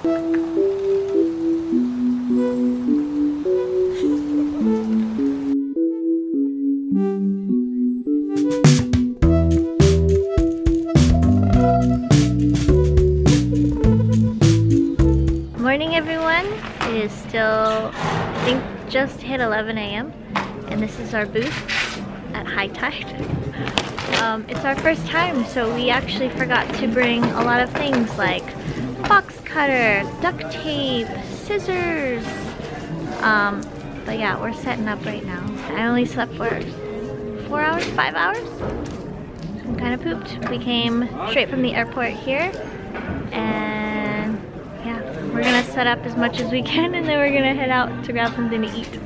Morning everyone, it is still, I think, just hit 11 a.m. and this is our booth at high tide. It's our first time, so we actually forgot to bring a lot of things like box cutter, duct tape, scissors. But yeah, we're setting up right now. I only slept for 4 hours, 5 hours? I'm kind of pooped. We came straight from the airport here and yeah, we're gonna set up as much as we can and then we're gonna head out to grab something to eat.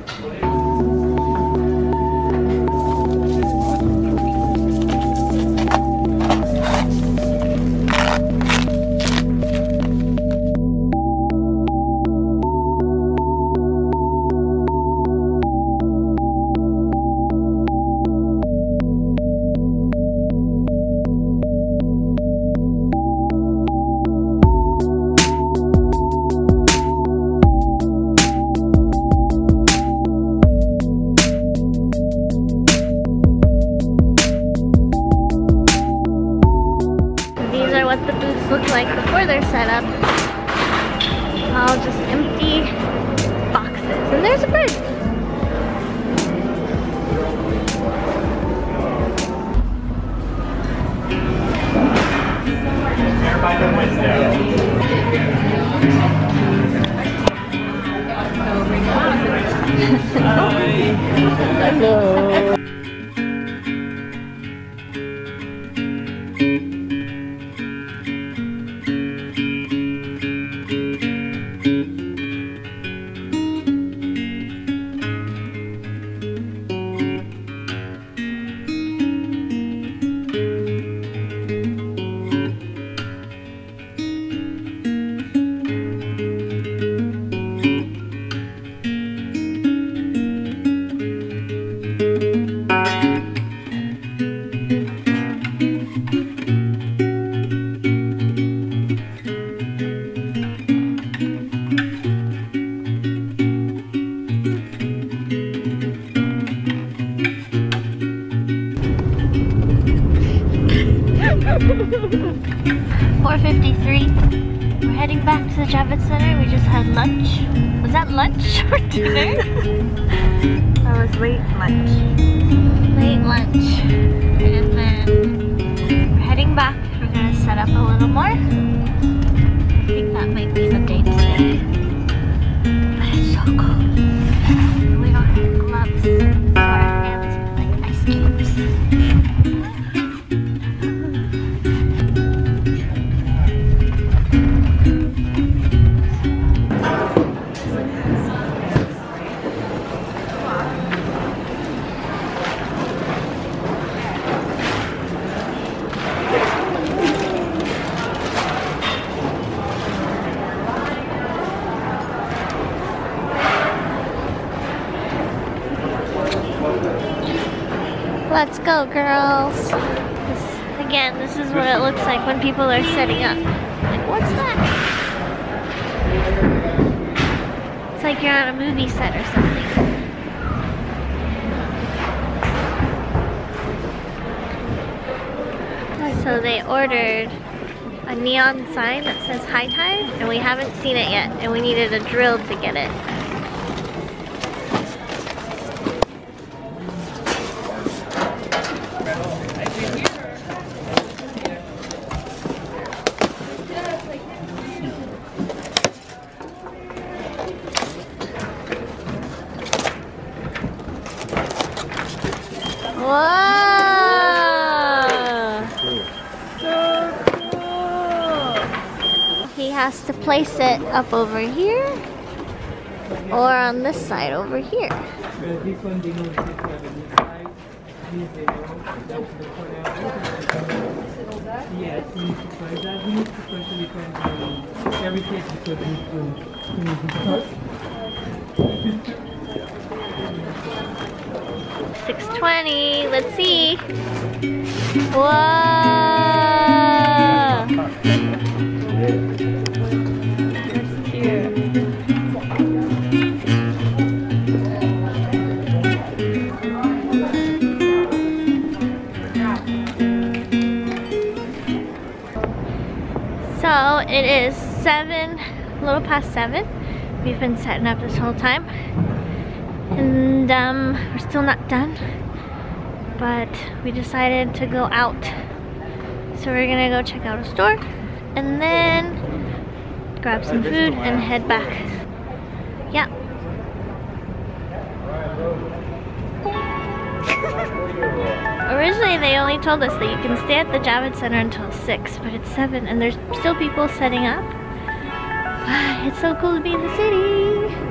What the booths look like before they're set up. All just empty boxes. And there's a bird! There by the window. Hello! 4:53. We're heading back to the Javits Center. We just had lunch. Was that lunch or dinner? That was late lunch. Late lunch. And then we're heading back. We're gonna set up a little more. I think that might be the day today. But it's so cold. We don't have gloves, so our hands are like ice cubes. Let's go, girls. This is what it looks like when people are setting up. Like, what's that? It's like you're on a movie set or something. So they ordered a neon sign that says high tide, and we haven't seen it yet, and we needed a drill to get it. Whoa! So cool! He has to place it up over here or on this side over here. Yes, we need to price that. We need to partially every case because we need to 620, let's see. Whoa! Let's So it is 7, a little past 7. We've been setting up this whole time. And we're still not done. But we decided to go out. So we're gonna go check out a store and then grab some food and head back. Yeah. Originally they only told us that you can stay at the Javits Center until 6, but it's 7 and there's still people setting up. It's so cool to be in the city.